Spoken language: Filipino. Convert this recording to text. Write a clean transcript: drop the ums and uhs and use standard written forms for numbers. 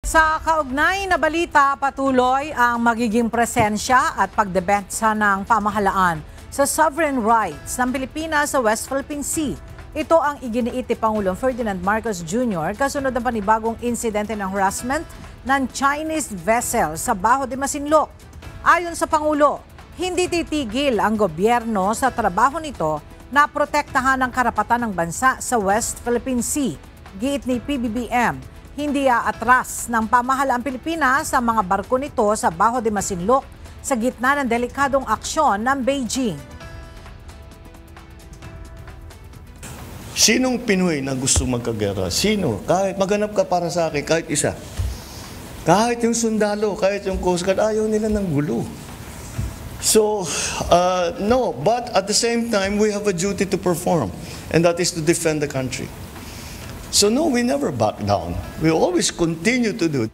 Sa kaugnay na balita, patuloy ang magiging presensya at pagdebensa ng pamahalaan sa sovereign rights ng Pilipinas sa West Philippine Sea. Ito ang iginiit ni Pangulong Ferdinand Marcos Jr. kasunod ng panibagong insidente ng harassment ng Chinese vessel sa Baho de Masinloc. Ayon sa Pangulo, hindi titigil ang gobyerno sa trabaho nito na protektahan ang karapatan ng bansa sa West Philippine Sea. Giit ni PBBM, hindi aatras ng pamahalaang Pilipinas sa mga barko nito sa Baho de Masinloc sa gitna ng delikadong aksyon ng Beijing. Sinong Pinoy na gusto magkagera? Sino? Kahit maghanap ka para sa akin, kahit isa. Kahit yung sundalo, kahit yung Coast Guard, ayaw nila ng gulo. So, no, but at the same time, we have a duty to perform, and that is to defend the country. So no, we never back down. We always continue to do it.